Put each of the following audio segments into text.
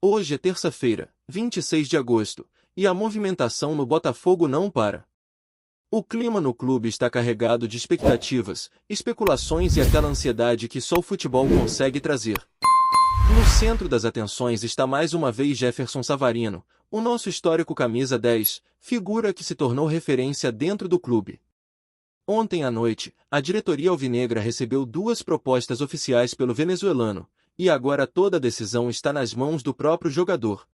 Hoje é terça-feira, 26 de agosto, e a movimentação no Botafogo não para. O clima no clube está carregado de expectativas, especulações e aquela ansiedade que só o futebol consegue trazer. No centro das atenções está mais uma vez Jefferson Savarino, o nosso histórico camisa 10, figura que se tornou referência dentro do clube. Ontem à noite, a diretoria alvinegra recebeu duas propostas oficiais pelo venezuelano, e agora toda a decisão está nas mãos do próprio jogador.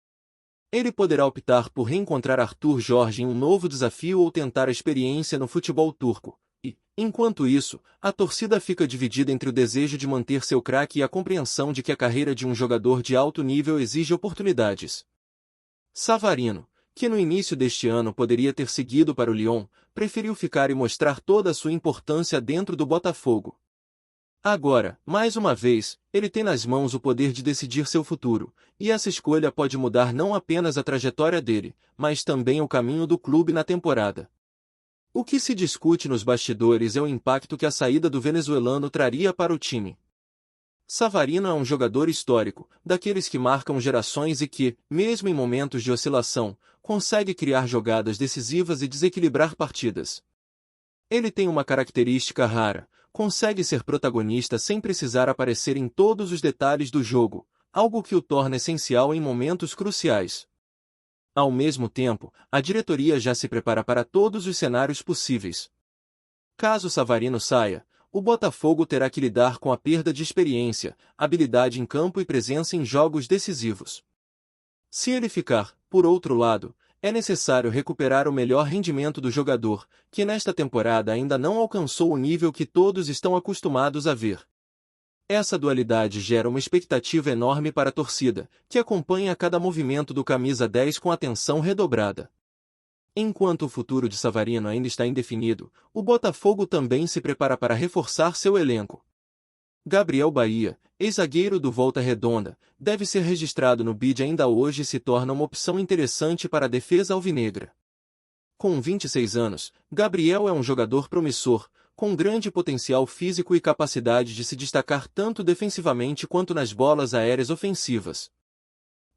Ele poderá optar por reencontrar Arthur Jorge em um novo desafio ou tentar a experiência no futebol turco. E, enquanto isso, a torcida fica dividida entre o desejo de manter seu craque e a compreensão de que a carreira de um jogador de alto nível exige oportunidades. Savarino, que no início deste ano poderia ter seguido para o Lyon, preferiu ficar e mostrar toda a sua importância dentro do Botafogo. Agora, mais uma vez, ele tem nas mãos o poder de decidir seu futuro, e essa escolha pode mudar não apenas a trajetória dele, mas também o caminho do clube na temporada. O que se discute nos bastidores é o impacto que a saída do venezuelano traria para o time. Savarino é um jogador histórico, daqueles que marcam gerações e que, mesmo em momentos de oscilação, consegue criar jogadas decisivas e desequilibrar partidas. Ele tem uma característica rara: consegue ser protagonista sem precisar aparecer em todos os detalhes do jogo, algo que o torna essencial em momentos cruciais. Ao mesmo tempo, a diretoria já se prepara para todos os cenários possíveis. Caso Savarino saia, o Botafogo terá que lidar com a perda de experiência, habilidade em campo e presença em jogos decisivos. Se ele ficar, por outro lado, é necessário recuperar o melhor rendimento do jogador, que nesta temporada ainda não alcançou o nível que todos estão acostumados a ver. Essa dualidade gera uma expectativa enorme para a torcida, que acompanha cada movimento do camisa 10 com atenção redobrada. Enquanto o futuro de Savarino ainda está indefinido, o Botafogo também se prepara para reforçar seu elenco. Gabriel Bahia, ex-zagueiro do Volta Redonda, deve ser registrado no BID ainda hoje e se torna uma opção interessante para a defesa alvinegra. Com 26 anos, Gabriel é um jogador promissor, com grande potencial físico e capacidade de se destacar tanto defensivamente quanto nas bolas aéreas ofensivas.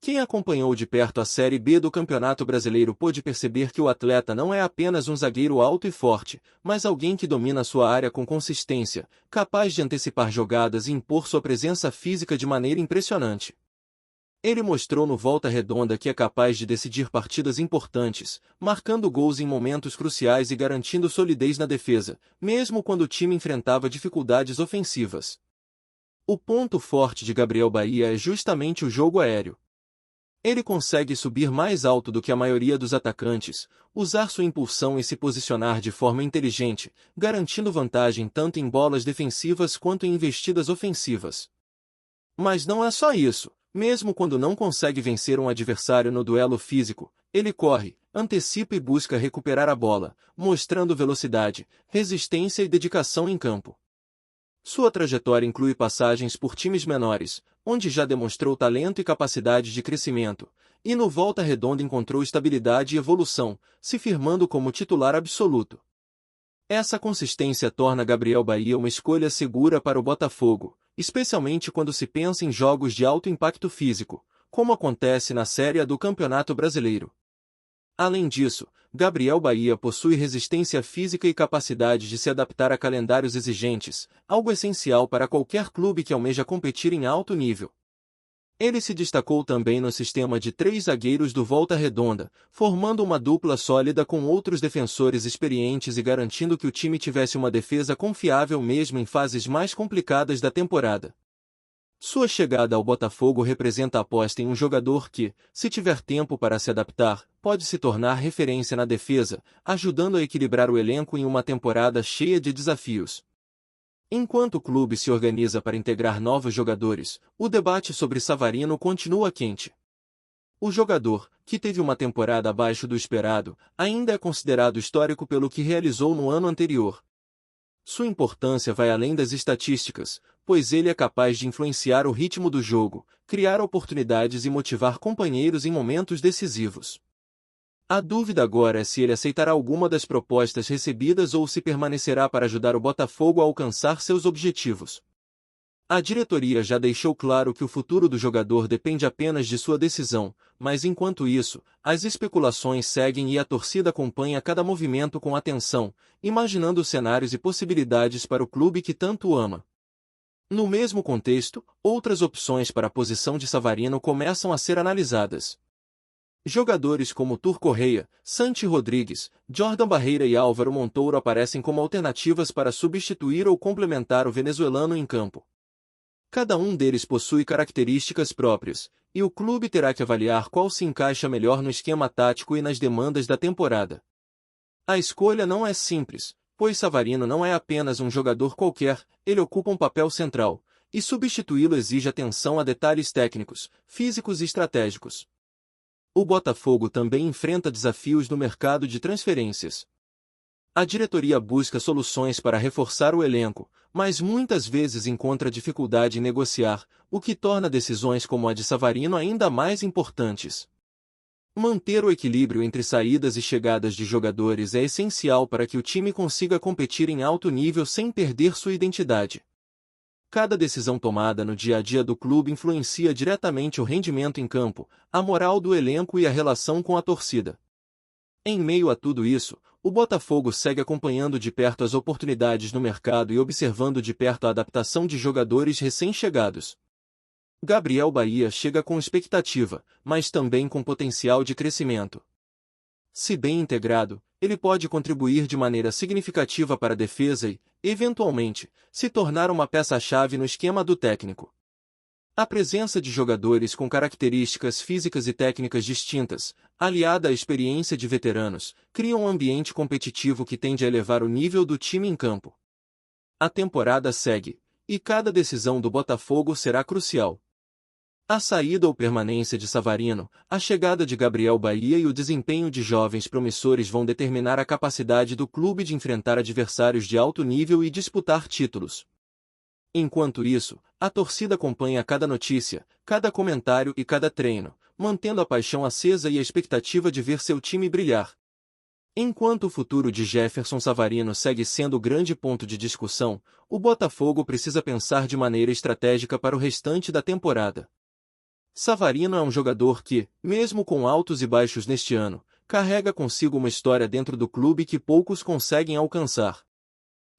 Quem acompanhou de perto a Série B do Campeonato Brasileiro pôde perceber que o atleta não é apenas um zagueiro alto e forte, mas alguém que domina sua área com consistência, capaz de antecipar jogadas e impor sua presença física de maneira impressionante. Ele mostrou no Volta Redonda que é capaz de decidir partidas importantes, marcando gols em momentos cruciais e garantindo solidez na defesa, mesmo quando o time enfrentava dificuldades ofensivas. O ponto forte de Gabriel Bahia é justamente o jogo aéreo. Ele consegue subir mais alto do que a maioria dos atacantes, usar sua impulsão e se posicionar de forma inteligente, garantindo vantagem tanto em bolas defensivas quanto em investidas ofensivas. Mas não é só isso. Mesmo quando não consegue vencer um adversário no duelo físico, ele corre, antecipa e busca recuperar a bola, mostrando velocidade, resistência e dedicação em campo. Sua trajetória inclui passagens por times menores, onde já demonstrou talento e capacidade de crescimento, e no Volta Redonda encontrou estabilidade e evolução, se firmando como titular absoluto. Essa consistência torna Gabriel Bahia uma escolha segura para o Botafogo, especialmente quando se pensa em jogos de alto impacto físico, como acontece na Série A do Campeonato Brasileiro. Além disso, Gabriel Bahia possui resistência física e capacidade de se adaptar a calendários exigentes, algo essencial para qualquer clube que almeja competir em alto nível. Ele se destacou também no sistema de 3 zagueiros do Volta Redonda, formando uma dupla sólida com outros defensores experientes e garantindo que o time tivesse uma defesa confiável mesmo em fases mais complicadas da temporada. Sua chegada ao Botafogo representa a aposta em um jogador que, se tiver tempo para se adaptar, pode se tornar referência na defesa, ajudando a equilibrar o elenco em uma temporada cheia de desafios. Enquanto o clube se organiza para integrar novos jogadores, o debate sobre Savarino continua quente. O jogador, que teve uma temporada abaixo do esperado, ainda é considerado histórico pelo que realizou no ano anterior. Sua importância vai além das estatísticas, pois ele é capaz de influenciar o ritmo do jogo, criar oportunidades e motivar companheiros em momentos decisivos. A dúvida agora é se ele aceitará alguma das propostas recebidas ou se permanecerá para ajudar o Botafogo a alcançar seus objetivos. A diretoria já deixou claro que o futuro do jogador depende apenas de sua decisão, mas enquanto isso, as especulações seguem e a torcida acompanha cada movimento com atenção, imaginando cenários e possibilidades para o clube que tanto ama. No mesmo contexto, outras opções para a posição de Savarino começam a ser analisadas. Jogadores como Tur Correia, Santi Rodrigues, Jordan Barreira e Álvaro Montouro aparecem como alternativas para substituir ou complementar o venezuelano em campo. Cada um deles possui características próprias, e o clube terá que avaliar qual se encaixa melhor no esquema tático e nas demandas da temporada. A escolha não é simples, pois Savarino não é apenas um jogador qualquer, ele ocupa um papel central, e substituí-lo exige atenção a detalhes técnicos, físicos e estratégicos. O Botafogo também enfrenta desafios no mercado de transferências. A diretoria busca soluções para reforçar o elenco, mas muitas vezes encontra dificuldade em negociar, o que torna decisões como a de Savarino ainda mais importantes. Manter o equilíbrio entre saídas e chegadas de jogadores é essencial para que o time consiga competir em alto nível sem perder sua identidade. Cada decisão tomada no dia a dia do clube influencia diretamente o rendimento em campo, a moral do elenco e a relação com a torcida. Em meio a tudo isso, o Botafogo segue acompanhando de perto as oportunidades no mercado e observando de perto a adaptação de jogadores recém-chegados. Gabriel Bahia chega com expectativa, mas também com potencial de crescimento. Se bem integrado, ele pode contribuir de maneira significativa para a defesa e, eventualmente, se tornar uma peça-chave no esquema do técnico. A presença de jogadores com características físicas e técnicas distintas, aliada à experiência de veteranos, cria um ambiente competitivo que tende a elevar o nível do time em campo. A temporada segue, e cada decisão do Botafogo será crucial. A saída ou permanência de Savarino, a chegada de Gabriel Bahia e o desempenho de jovens promissores vão determinar a capacidade do clube de enfrentar adversários de alto nível e disputar títulos. Enquanto isso, a torcida acompanha cada notícia, cada comentário e cada treino, mantendo a paixão acesa e a expectativa de ver seu time brilhar. Enquanto o futuro de Jefferson Savarino segue sendo o grande ponto de discussão, o Botafogo precisa pensar de maneira estratégica para o restante da temporada. Savarino é um jogador que, mesmo com altos e baixos neste ano, carrega consigo uma história dentro do clube que poucos conseguem alcançar.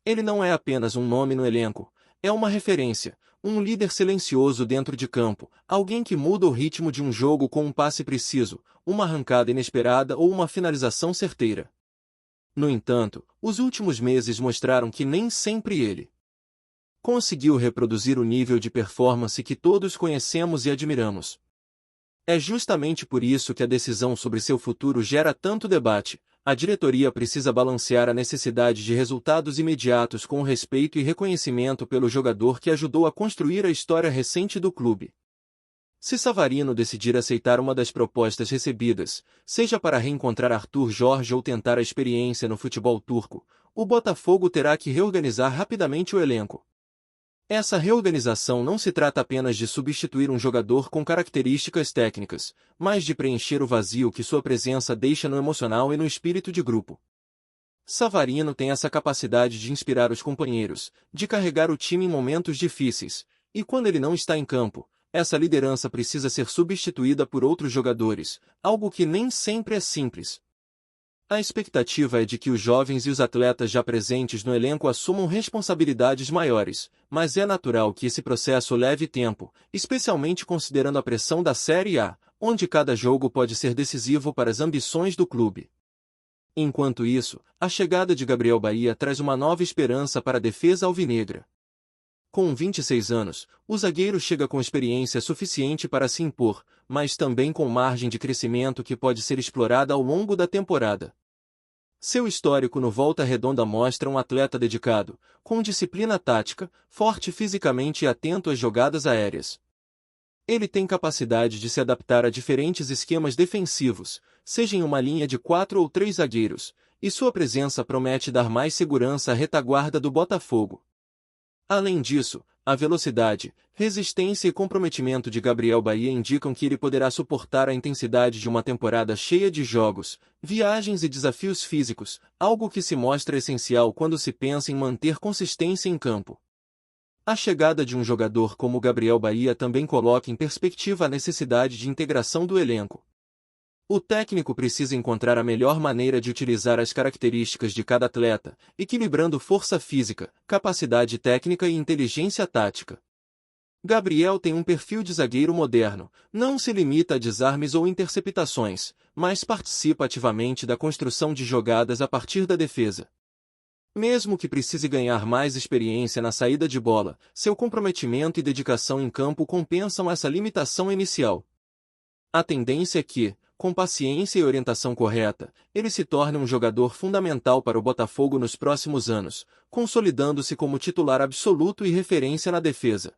Ele não é apenas um nome no elenco, é uma referência, um líder silencioso dentro de campo, alguém que muda o ritmo de um jogo com um passe preciso, uma arrancada inesperada ou uma finalização certeira. No entanto, os últimos meses mostraram que nem sempre ele conseguiu reproduzir o nível de performance que todos conhecemos e admiramos. É justamente por isso que a decisão sobre seu futuro gera tanto debate. A diretoria precisa balancear a necessidade de resultados imediatos com o respeito e reconhecimento pelo jogador que ajudou a construir a história recente do clube. Se Savarino decidir aceitar uma das propostas recebidas, seja para reencontrar Arthur Jorge ou tentar a experiência no futebol turco, o Botafogo terá que reorganizar rapidamente o elenco. Essa reorganização não se trata apenas de substituir um jogador com características técnicas, mas de preencher o vazio que sua presença deixa no emocional e no espírito de grupo. Savarino tem essa capacidade de inspirar os companheiros, de carregar o time em momentos difíceis, e quando ele não está em campo, essa liderança precisa ser substituída por outros jogadores, algo que nem sempre é simples. A expectativa é de que os jovens e os atletas já presentes no elenco assumam responsabilidades maiores, mas é natural que esse processo leve tempo, especialmente considerando a pressão da Série A, onde cada jogo pode ser decisivo para as ambições do clube. Enquanto isso, a chegada de Gabriel Bahia traz uma nova esperança para a defesa alvinegra. Com 26 anos, o zagueiro chega com experiência suficiente para se impor, mas também com margem de crescimento que pode ser explorada ao longo da temporada. Seu histórico no Volta Redonda mostra um atleta dedicado, com disciplina tática, forte fisicamente e atento às jogadas aéreas. Ele tem capacidade de se adaptar a diferentes esquemas defensivos, seja em uma linha de 4 ou 3 zagueiros, e sua presença promete dar mais segurança à retaguarda do Botafogo. Além disso, a velocidade, resistência e comprometimento de Gabriel Bahia indicam que ele poderá suportar a intensidade de uma temporada cheia de jogos, viagens e desafios físicos, algo que se mostra essencial quando se pensa em manter consistência em campo. A chegada de um jogador como Gabriel Bahia também coloca em perspectiva a necessidade de integração do elenco. O técnico precisa encontrar a melhor maneira de utilizar as características de cada atleta, equilibrando força física, capacidade técnica e inteligência tática. Gabriel tem um perfil de zagueiro moderno, não se limita a desarmes ou interceptações, mas participa ativamente da construção de jogadas a partir da defesa. Mesmo que precise ganhar mais experiência na saída de bola, seu comprometimento e dedicação em campo compensam essa limitação inicial. A tendência é que, com paciência e orientação correta, ele se torne um jogador fundamental para o Botafogo nos próximos anos, consolidando-se como titular absoluto e referência na defesa.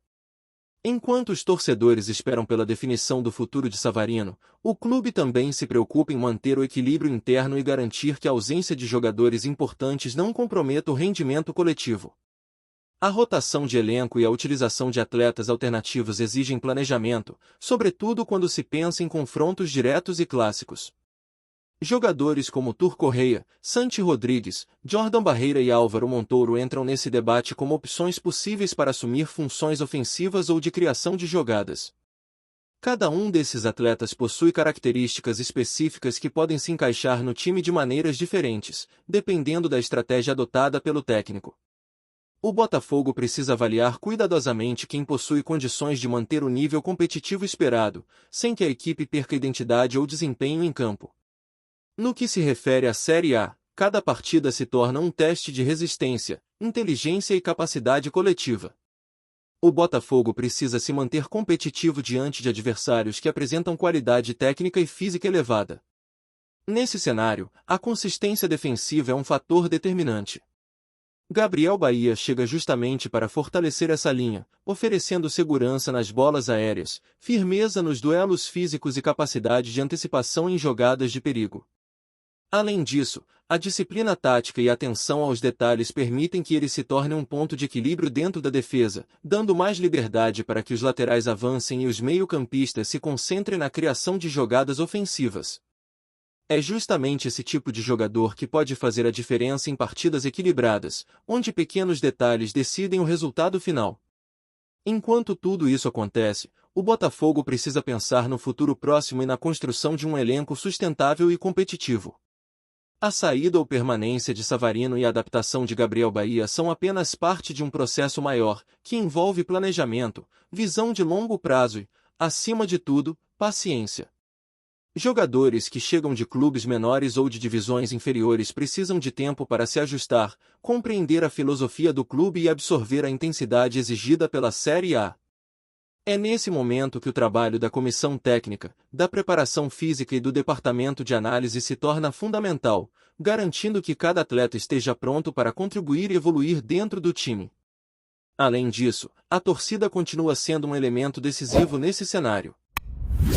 Enquanto os torcedores esperam pela definição do futuro de Savarino, o clube também se preocupa em manter o equilíbrio interno e garantir que a ausência de jogadores importantes não comprometa o rendimento coletivo. A rotação de elenco e a utilização de atletas alternativos exigem planejamento, sobretudo quando se pensa em confrontos diretos e clássicos. Jogadores como Tur Correia, Santi Rodrigues, Jordan Barreira e Álvaro Montoro entram nesse debate como opções possíveis para assumir funções ofensivas ou de criação de jogadas. Cada um desses atletas possui características específicas que podem se encaixar no time de maneiras diferentes, dependendo da estratégia adotada pelo técnico. O Botafogo precisa avaliar cuidadosamente quem possui condições de manter o nível competitivo esperado, sem que a equipe perca identidade ou desempenho em campo. No que se refere à Série A, cada partida se torna um teste de resistência, inteligência e capacidade coletiva. O Botafogo precisa se manter competitivo diante de adversários que apresentam qualidade técnica e física elevada. Nesse cenário, a consistência defensiva é um fator determinante. Gabriel Bahia chega justamente para fortalecer essa linha, oferecendo segurança nas bolas aéreas, firmeza nos duelos físicos e capacidade de antecipação em jogadas de perigo. Além disso, a disciplina tática e a atenção aos detalhes permitem que ele se torne um ponto de equilíbrio dentro da defesa, dando mais liberdade para que os laterais avancem e os meio-campistas se concentrem na criação de jogadas ofensivas. É justamente esse tipo de jogador que pode fazer a diferença em partidas equilibradas, onde pequenos detalhes decidem o resultado final. Enquanto tudo isso acontece, o Botafogo precisa pensar no futuro próximo e na construção de um elenco sustentável e competitivo. A saída ou permanência de Savarino e a adaptação de Gabriel Bahia são apenas parte de um processo maior, que envolve planejamento, visão de longo prazo e, acima de tudo, paciência. Jogadores que chegam de clubes menores ou de divisões inferiores precisam de tempo para se ajustar, compreender a filosofia do clube e absorver a intensidade exigida pela Série A. É nesse momento que o trabalho da comissão técnica, da preparação física e do departamento de análise se torna fundamental, garantindo que cada atleta esteja pronto para contribuir e evoluir dentro do time. Além disso, a torcida continua sendo um elemento decisivo nesse cenário.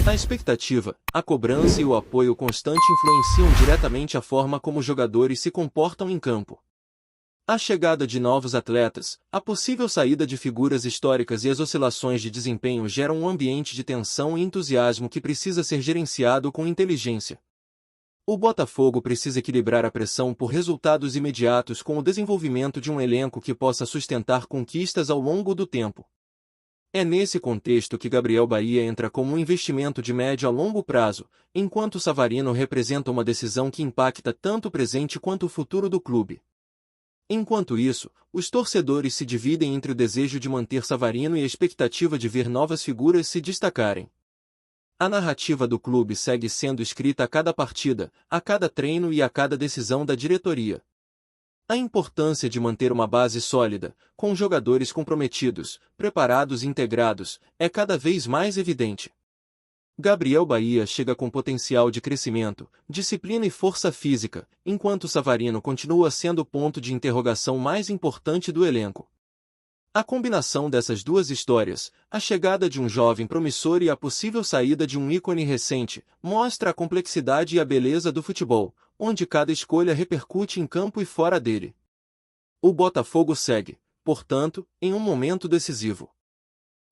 A expectativa, a cobrança e o apoio constante influenciam diretamente a forma como os jogadores se comportam em campo. A chegada de novos atletas, a possível saída de figuras históricas e as oscilações de desempenho geram um ambiente de tensão e entusiasmo que precisa ser gerenciado com inteligência. O Botafogo precisa equilibrar a pressão por resultados imediatos com o desenvolvimento de um elenco que possa sustentar conquistas ao longo do tempo. É nesse contexto que Gabriel Bahia entra como um investimento de médio a longo prazo, enquanto Savarino representa uma decisão que impacta tanto o presente quanto o futuro do clube. Enquanto isso, os torcedores se dividem entre o desejo de manter Savarino e a expectativa de ver novas figuras se destacarem. A narrativa do clube segue sendo escrita a cada partida, a cada treino e a cada decisão da diretoria. A importância de manter uma base sólida, com jogadores comprometidos, preparados e integrados, é cada vez mais evidente. Gabriel Bahia chega com potencial de crescimento, disciplina e força física, enquanto Savarino continua sendo o ponto de interrogação mais importante do elenco. A combinação dessas duas histórias, a chegada de um jovem promissor e a possível saída de um ícone recente, mostra a complexidade e a beleza do futebol, onde cada escolha repercute em campo e fora dele. O Botafogo segue, portanto, em um momento decisivo.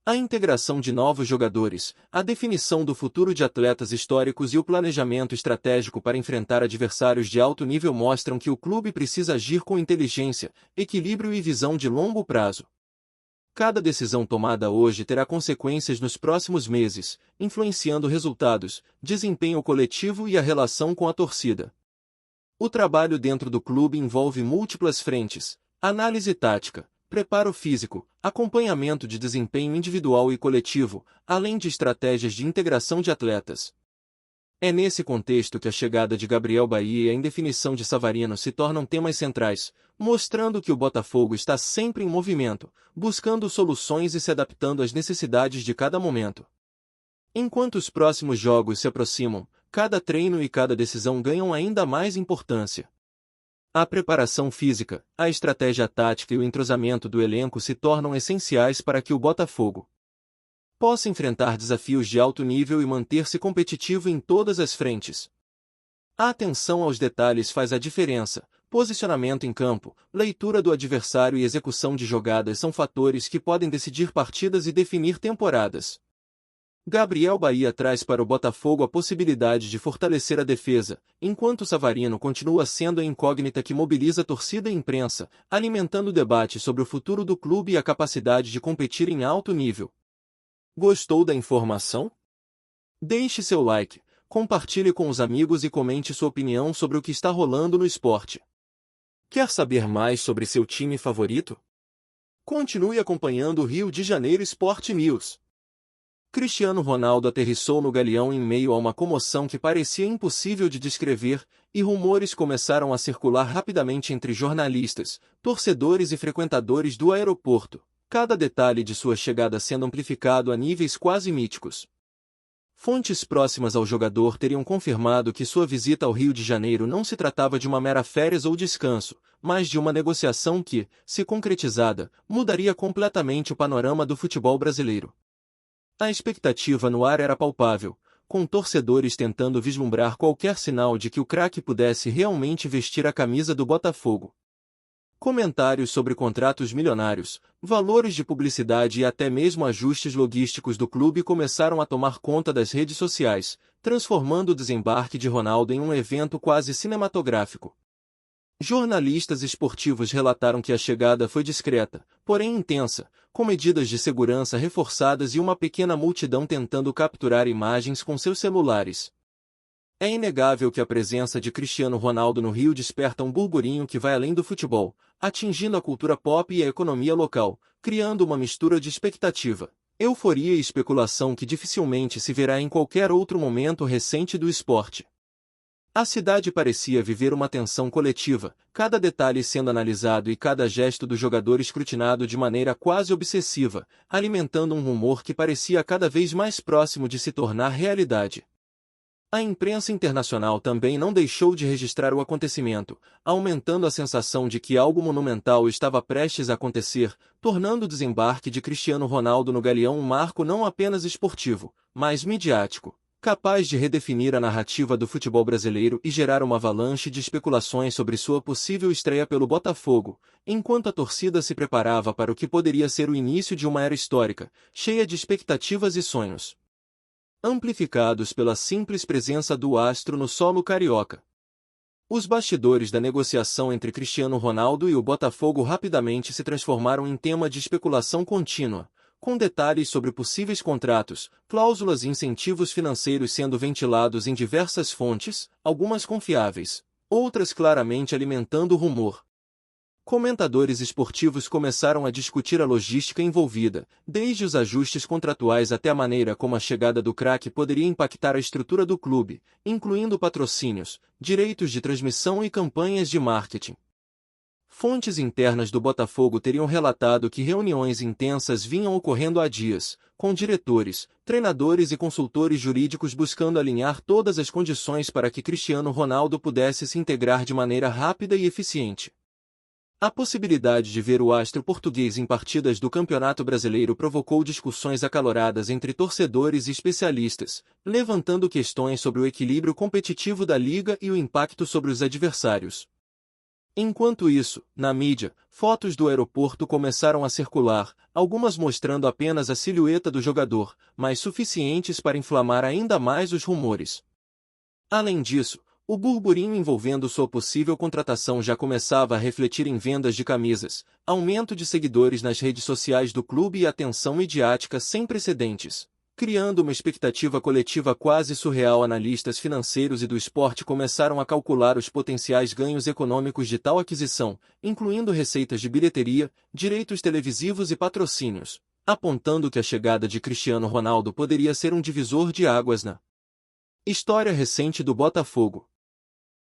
A integração de novos jogadores, a definição do futuro de atletas históricos e o planejamento estratégico para enfrentar adversários de alto nível mostram que o clube precisa agir com inteligência, equilíbrio e visão de longo prazo. Cada decisão tomada hoje terá consequências nos próximos meses, influenciando resultados, desempenho coletivo e a relação com a torcida. O trabalho dentro do clube envolve múltiplas frentes: análise tática, preparo físico, acompanhamento de desempenho individual e coletivo, além de estratégias de integração de atletas. É nesse contexto que a chegada de Gabriel Bahia e a indefinição de Savarino se tornam temas centrais, mostrando que o Botafogo está sempre em movimento, buscando soluções e se adaptando às necessidades de cada momento. Enquanto os próximos jogos se aproximam, cada treino e cada decisão ganham ainda mais importância. A preparação física, a estratégia tática e o entrosamento do elenco se tornam essenciais para que o Botafogo possa enfrentar desafios de alto nível e manter-se competitivo em todas as frentes. A atenção aos detalhes faz a diferença. Posicionamento em campo, leitura do adversário e execução de jogadas são fatores que podem decidir partidas e definir temporadas. Gabriel Bahia traz para o Botafogo a possibilidade de fortalecer a defesa, enquanto Savarino continua sendo a incógnita que mobiliza torcida e imprensa, alimentando o debate sobre o futuro do clube e a capacidade de competir em alto nível. Gostou da informação? Deixe seu like, compartilhe com os amigos e comente sua opinião sobre o que está rolando no esporte. Quer saber mais sobre seu time favorito? Continue acompanhando o Rio de Janeiro Sport News. Cristiano Ronaldo aterrissou no Galeão em meio a uma comoção que parecia impossível de descrever, e rumores começaram a circular rapidamente entre jornalistas, torcedores e frequentadores do aeroporto, cada detalhe de sua chegada sendo amplificado a níveis quase míticos. Fontes próximas ao jogador teriam confirmado que sua visita ao Rio de Janeiro não se tratava de uma mera férias ou descanso, mas de uma negociação que, se concretizada, mudaria completamente o panorama do futebol brasileiro. A expectativa no ar era palpável, com torcedores tentando vislumbrar qualquer sinal de que o craque pudesse realmente vestir a camisa do Botafogo. Comentários sobre contratos milionários, valores de publicidade e até mesmo ajustes logísticos do clube começaram a tomar conta das redes sociais, transformando o desembarque de Ronaldo em um evento quase cinematográfico. Jornalistas esportivos relataram que a chegada foi discreta, porém intensa, com medidas de segurança reforçadas e uma pequena multidão tentando capturar imagens com seus celulares. É inegável que a presença de Cristiano Ronaldo no Rio desperta um burburinho que vai além do futebol, atingindo a cultura pop e a economia local, criando uma mistura de expectativa, euforia e especulação que dificilmente se verá em qualquer outro momento recente do esporte. A cidade parecia viver uma tensão coletiva, cada detalhe sendo analisado e cada gesto do jogador escrutinado de maneira quase obsessiva, alimentando um rumor que parecia cada vez mais próximo de se tornar realidade. A imprensa internacional também não deixou de registrar o acontecimento, aumentando a sensação de que algo monumental estava prestes a acontecer, tornando o desembarque de Cristiano Ronaldo no Galeão um marco não apenas esportivo, mas midiático, capaz de redefinir a narrativa do futebol brasileiro e gerar uma avalanche de especulações sobre sua possível estreia pelo Botafogo, enquanto a torcida se preparava para o que poderia ser o início de uma era histórica, cheia de expectativas e sonhos, amplificados pela simples presença do astro no solo carioca. Os bastidores da negociação entre Cristiano Ronaldo e o Botafogo rapidamente se transformaram em tema de especulação contínua, com detalhes sobre possíveis contratos, cláusulas e incentivos financeiros sendo ventilados em diversas fontes, algumas confiáveis, outras claramente alimentando o rumor. Comentadores esportivos começaram a discutir a logística envolvida, desde os ajustes contratuais até a maneira como a chegada do craque poderia impactar a estrutura do clube, incluindo patrocínios, direitos de transmissão e campanhas de marketing. Fontes internas do Botafogo teriam relatado que reuniões intensas vinham ocorrendo há dias, com diretores, treinadores e consultores jurídicos buscando alinhar todas as condições para que Cristiano Ronaldo pudesse se integrar de maneira rápida e eficiente. A possibilidade de ver o astro português em partidas do Campeonato Brasileiro provocou discussões acaloradas entre torcedores e especialistas, levantando questões sobre o equilíbrio competitivo da liga e o impacto sobre os adversários. Enquanto isso, na mídia, fotos do aeroporto começaram a circular, algumas mostrando apenas a silhueta do jogador, mas suficientes para inflamar ainda mais os rumores. Além disso, O burburinho envolvendo sua possível contratação já começava a refletir em vendas de camisas, aumento de seguidores nas redes sociais do clube e atenção midiática sem precedentes, criando uma expectativa coletiva quase surreal. Analistas financeiros e do esporte começaram a calcular os potenciais ganhos econômicos de tal aquisição, incluindo receitas de bilheteria, direitos televisivos e patrocínios, apontando que a chegada de Cristiano Ronaldo poderia ser um divisor de águas na história recente do Botafogo.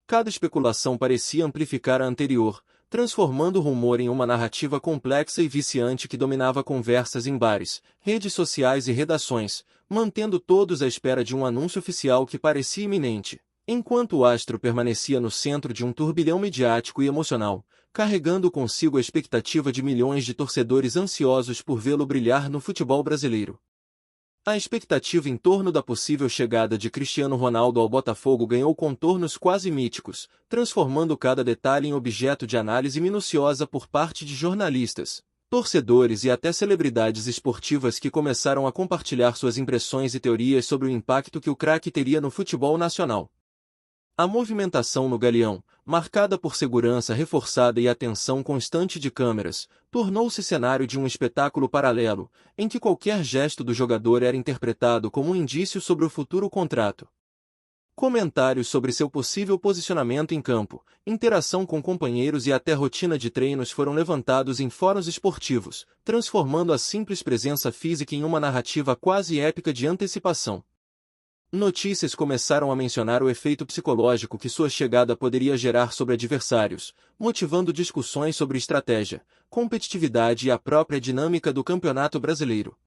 Cada especulação parecia amplificar a anterior, transformando o rumor em uma narrativa complexa e viciante que dominava conversas em bares, redes sociais e redações, mantendo todos à espera de um anúncio oficial que parecia iminente, enquanto o astro permanecia no centro de um turbilhão midiático e emocional, carregando consigo a expectativa de milhões de torcedores ansiosos por vê-lo brilhar no futebol brasileiro. A expectativa em torno da possível chegada de Cristiano Ronaldo ao Botafogo ganhou contornos quase míticos, transformando cada detalhe em objeto de análise minuciosa por parte de jornalistas, torcedores e até celebridades esportivas que começaram a compartilhar suas impressões e teorias sobre o impacto que o craque teria no futebol nacional. A movimentação no Galeão, marcada por segurança reforçada e atenção constante de câmeras, tornou-se cenário de um espetáculo paralelo, em que qualquer gesto do jogador era interpretado como um indício sobre o futuro contrato. Comentários sobre seu possível posicionamento em campo, interação com companheiros e até rotina de treinos foram levantados em fóruns esportivos, transformando a simples presença física em uma narrativa quase épica de antecipação. Notícias começaram a mencionar o efeito psicológico que sua chegada poderia gerar sobre adversários, motivando discussões sobre estratégia, competitividade e a própria dinâmica do Campeonato Brasileiro.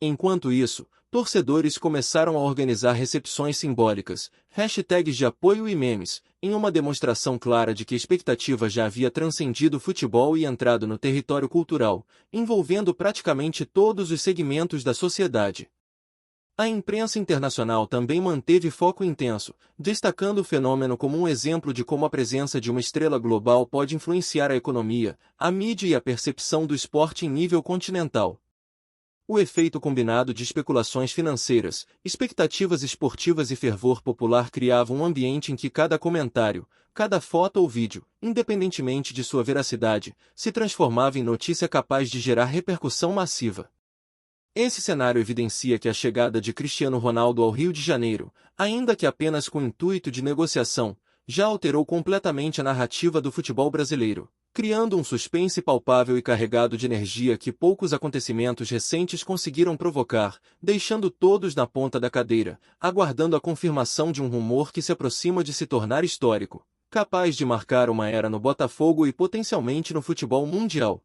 Enquanto isso, torcedores começaram a organizar recepções simbólicas, hashtags de apoio e memes, em uma demonstração clara de que a expectativa já havia transcendido o futebol e entrado no território cultural, envolvendo praticamente todos os segmentos da sociedade. A imprensa internacional também manteve foco intenso, destacando o fenômeno como um exemplo de como a presença de uma estrela global pode influenciar a economia, a mídia e a percepção do esporte em nível continental. O efeito combinado de especulações financeiras, expectativas esportivas e fervor popular criavam um ambiente em que cada comentário, cada foto ou vídeo, independentemente de sua veracidade, se transformava em notícia capaz de gerar repercussão massiva. Esse cenário evidencia que a chegada de Cristiano Ronaldo ao Rio de Janeiro, ainda que apenas com intuito de negociação, já alterou completamente a narrativa do futebol brasileiro, criando um suspense palpável e carregado de energia que poucos acontecimentos recentes conseguiram provocar, deixando todos na ponta da cadeira, aguardando a confirmação de um rumor que se aproxima de se tornar histórico, capaz de marcar uma era no Botafogo e potencialmente no futebol mundial.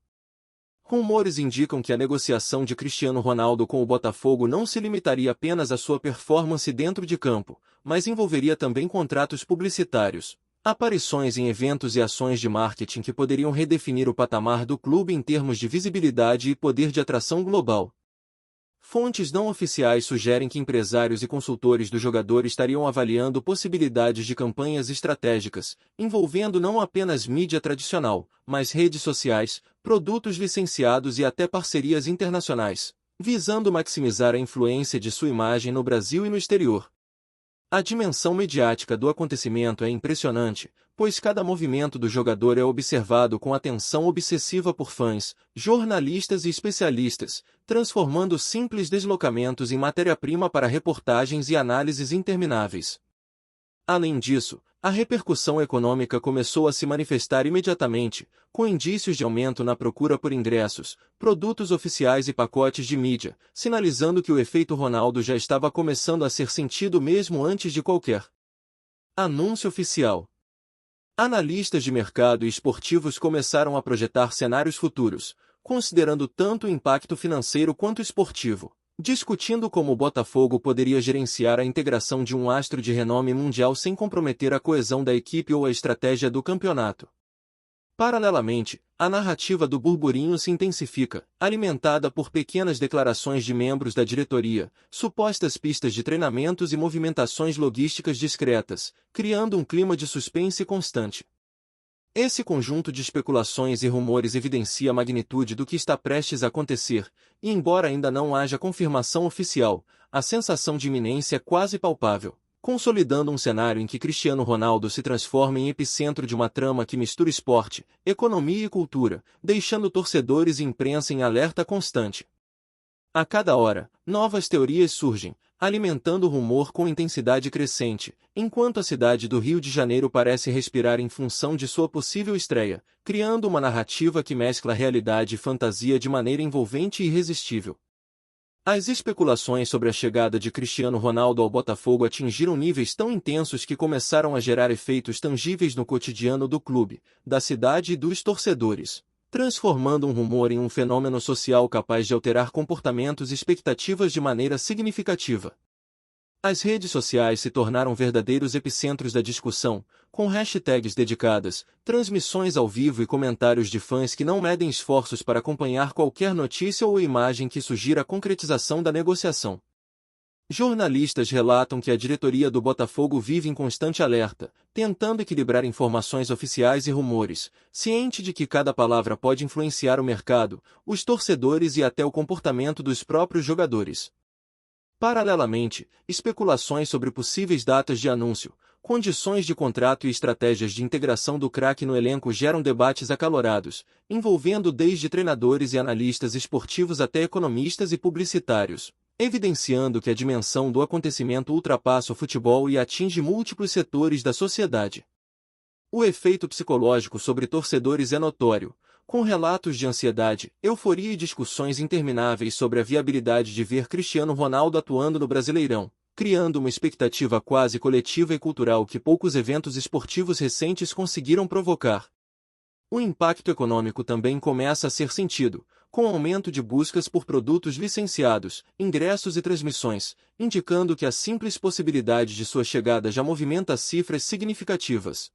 Rumores indicam que a negociação de Cristiano Ronaldo com o Botafogo não se limitaria apenas à sua performance dentro de campo, mas envolveria também contratos publicitários, aparições em eventos e ações de marketing que poderiam redefinir o patamar do clube em termos de visibilidade e poder de atração global. Fontes não oficiais sugerem que empresários e consultores do jogador estariam avaliando possibilidades de campanhas estratégicas, envolvendo não apenas mídia tradicional, mas redes sociais, produtos licenciados e até parcerias internacionais, visando maximizar a influência de sua imagem no Brasil e no exterior. A dimensão mediática do acontecimento é impressionante, pois cada movimento do jogador é observado com atenção obsessiva por fãs, jornalistas e especialistas, transformando simples deslocamentos em matéria-prima para reportagens e análises intermináveis. Além disso, a repercussão econômica começou a se manifestar imediatamente, com indícios de aumento na procura por ingressos, produtos oficiais e pacotes de mídia, sinalizando que o efeito Ronaldo já estava começando a ser sentido mesmo antes de qualquer anúncio oficial. Analistas de mercado e esportivos começaram a projetar cenários futuros, considerando tanto o impacto financeiro quanto esportivo, discutindo como o Botafogo poderia gerenciar a integração de um astro de renome mundial sem comprometer a coesão da equipe ou a estratégia do campeonato. Paralelamente, a narrativa do burburinho se intensifica, alimentada por pequenas declarações de membros da diretoria, supostas pistas de treinamentos e movimentações logísticas discretas, criando um clima de suspense constante. Esse conjunto de especulações e rumores evidencia a magnitude do que está prestes a acontecer, e embora ainda não haja confirmação oficial, a sensação de iminência é quase palpável, consolidando um cenário em que Cristiano Ronaldo se transforma em epicentro de uma trama que mistura esporte, economia e cultura, deixando torcedores e imprensa em alerta constante. A cada hora, novas teorias surgem, alimentando o rumor com intensidade crescente, enquanto a cidade do Rio de Janeiro parece respirar em função de sua possível estreia, criando uma narrativa que mescla realidade e fantasia de maneira envolvente e irresistível. As especulações sobre a chegada de Cristiano Ronaldo ao Botafogo atingiram níveis tão intensos que começaram a gerar efeitos tangíveis no cotidiano do clube, da cidade e dos torcedores, transformando um rumor em um fenômeno social capaz de alterar comportamentos e expectativas de maneira significativa. As redes sociais se tornaram verdadeiros epicentros da discussão, com hashtags dedicadas, transmissões ao vivo e comentários de fãs que não medem esforços para acompanhar qualquer notícia ou imagem que sugira a concretização da negociação. Jornalistas relatam que a diretoria do Botafogo vive em constante alerta, tentando equilibrar informações oficiais e rumores, ciente de que cada palavra pode influenciar o mercado, os torcedores e até o comportamento dos próprios jogadores. Paralelamente, especulações sobre possíveis datas de anúncio, condições de contrato e estratégias de integração do craque no elenco geram debates acalorados, envolvendo desde treinadores e analistas esportivos até economistas e publicitários, evidenciando que a dimensão do acontecimento ultrapassa o futebol e atinge múltiplos setores da sociedade. O efeito psicológico sobre torcedores é notório, com relatos de ansiedade, euforia e discussões intermináveis sobre a viabilidade de ver Cristiano Ronaldo atuando no Brasileirão, criando uma expectativa quase coletiva e cultural que poucos eventos esportivos recentes conseguiram provocar. O impacto econômico também começa a ser sentido, com aumento de buscas por produtos licenciados, ingressos e transmissões, indicando que a simples possibilidade de sua chegada já movimenta cifras significativas.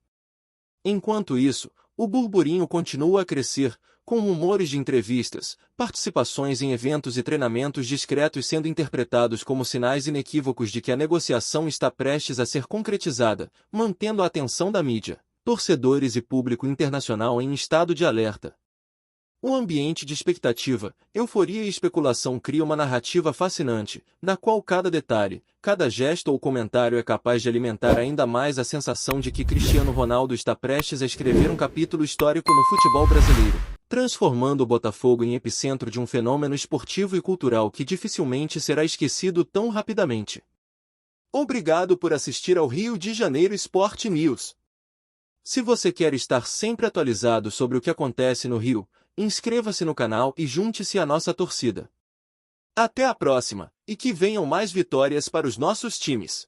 Enquanto isso, o burburinho continua a crescer, com rumores de entrevistas, participações em eventos e treinamentos discretos sendo interpretados como sinais inequívocos de que a negociação está prestes a ser concretizada, mantendo a atenção da mídia, torcedores e público internacional em estado de alerta. Um ambiente de expectativa, euforia e especulação cria uma narrativa fascinante, na qual cada detalhe, cada gesto ou comentário é capaz de alimentar ainda mais a sensação de que Cristiano Ronaldo está prestes a escrever um capítulo histórico no futebol brasileiro, transformando o Botafogo em epicentro de um fenômeno esportivo e cultural que dificilmente será esquecido tão rapidamente. Obrigado por assistir ao Rio de Janeiro Sport News. Se você quer estar sempre atualizado sobre o que acontece no Rio, inscreva-se no canal e junte-se à nossa torcida. Até a próxima, e que venham mais vitórias para os nossos times!